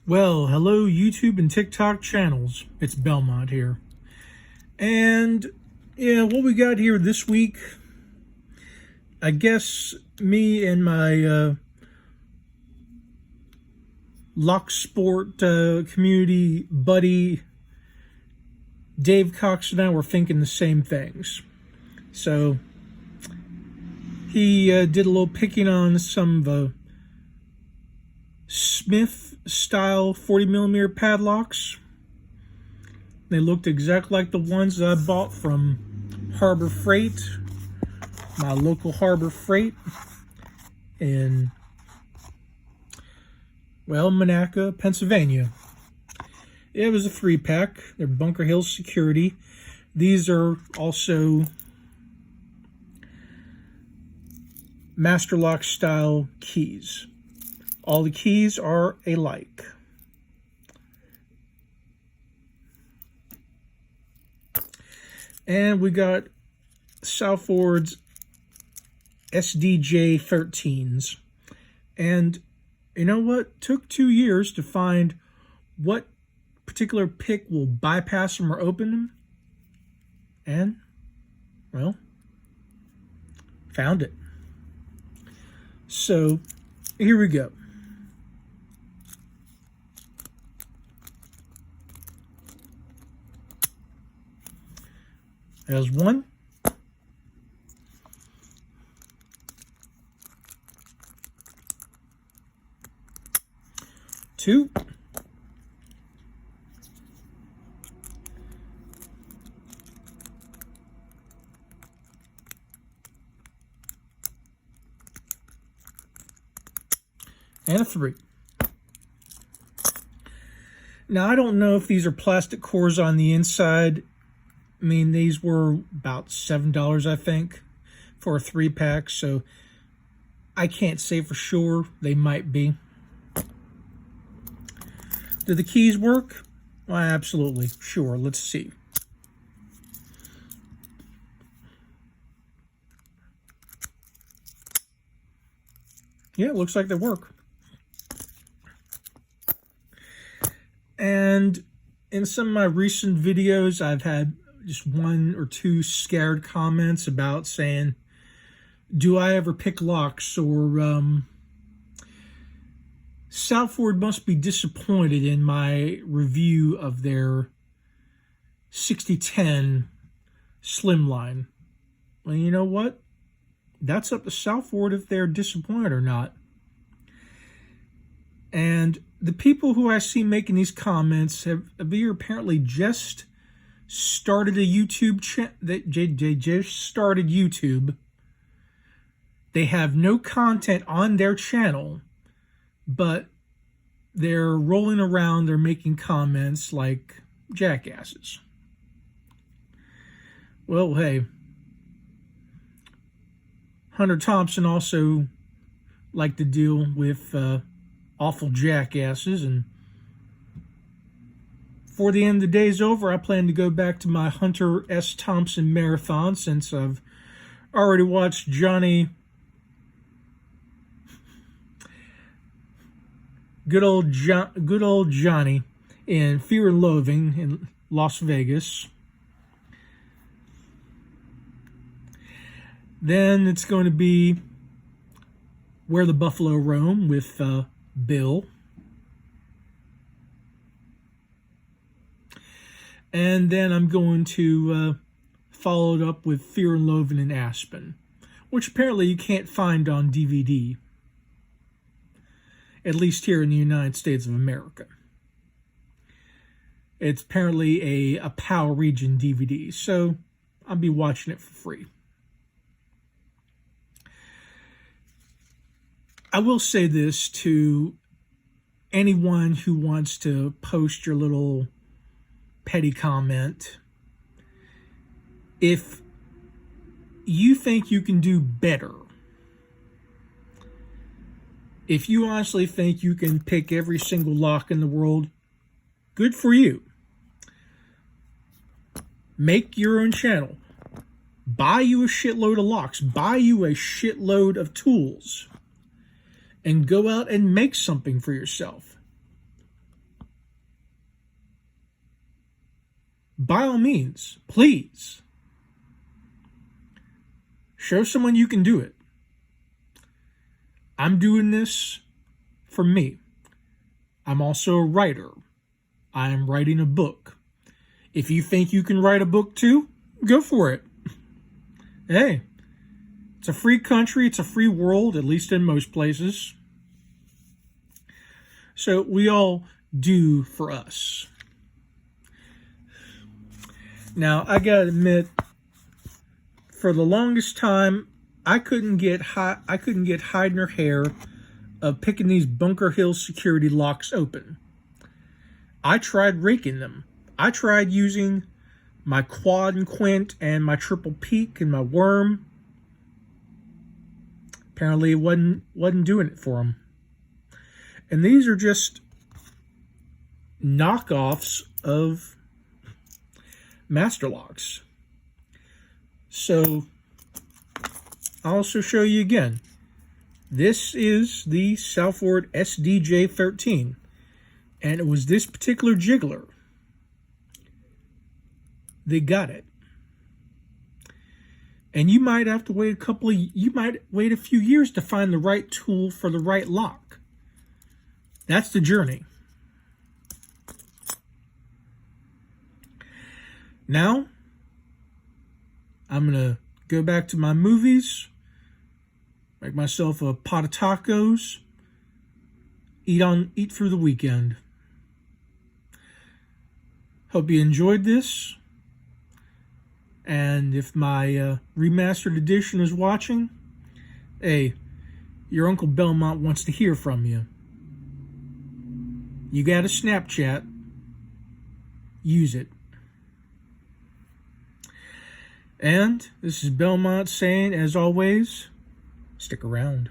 Well, hello YouTube and TikTok channels. It's Belmont here. And yeah, what we got here this week, I guess me and my lock sport community buddy Dave Cox and I were thinking the same things. So he did a little picking on some of the Smith style 40mm padlocks. They looked exactly like the ones that I bought from Harbor Freight, my local Harbor Freight in, well, Monaca, Pennsylvania. It was a 3-pack. They're Bunker Hill Security. These are also Master Lock style keys. All the keys are alike. And we got Southord's SDJ-13s. And you know what? Took 2 years to find what particular pick will bypass them or open them. And, well, found it. So, here we go. There's one. Two. And a 3. Now, I don't know if these are plastic cores on the inside. I mean, these were about $7, I think, for a 3-pack, so I can't say for sure. They might be. Do the keys work? Well, absolutely. Sure. Let's see. Yeah, it looks like they work. And in some of my recent videos, I've had just 1 or 2 scared comments about saying, do I ever pick locks? Or Southord must be disappointed in my review of their 6010 slimline. Well, you know what? That's up to Southord if they're disappointed or not. And the people who I see making these comments have apparently just started a YouTube channel. They just started YouTube. They have no content on their channel, but they're rolling around. They're making comments like jackasses. Well, hey, Hunter Thompson also liked to deal with awful jackasses, and before the end of the day's over, I plan to go back to my Hunter S. Thompson marathon, since I've already watched good old Johnny in Fear and Loathing in Las Vegas. Then it's going to be Where the Buffalo Roam with Bill. And then I'm going to follow it up with Fear and Loathing in Aspen, which apparently you can't find on DVD, at least here in the United States of America. It's apparently a PAL region DVD, so I'll be watching it for free. I will say this to anyone who wants to post your little petty comment. If you think you can do better, if you honestly think you can pick every single lock in the world, good for you. Make your own channel. Buy you a shitload of locks. Buy you a shitload of tools. And go out and make something for yourself. by all means, please, show someone you can do it. I'm doing this for me. I'm also a writer. I am writing a book. If you think you can write a book too, go for it. Hey, it's a free country. It's a free world, at least in most places. So we all do for us. Now, I gotta admit, for the longest time, I couldn't get hide nor hair of picking these Bunker Hill security locks open. I tried raking them. I tried using my quad and quint and my triple peak and my worm. Apparently it wasn't doing it for them. And these are just knockoffs of master locks. So I'll also show you again. This is the Southord SDJ-13. And it was this particular jiggler. They got it. And you might have to wait a few years to find the right tool for the right lock. That's the journey. Now, I'm going to go back to my movies, make myself a pot of tacos, eat through the weekend. Hope you enjoyed this. And if my remastered edition is watching, hey, your Uncle Belmont wants to hear from you. You got a Snapchat, use it. And this is Belmont saying, as always, stick around.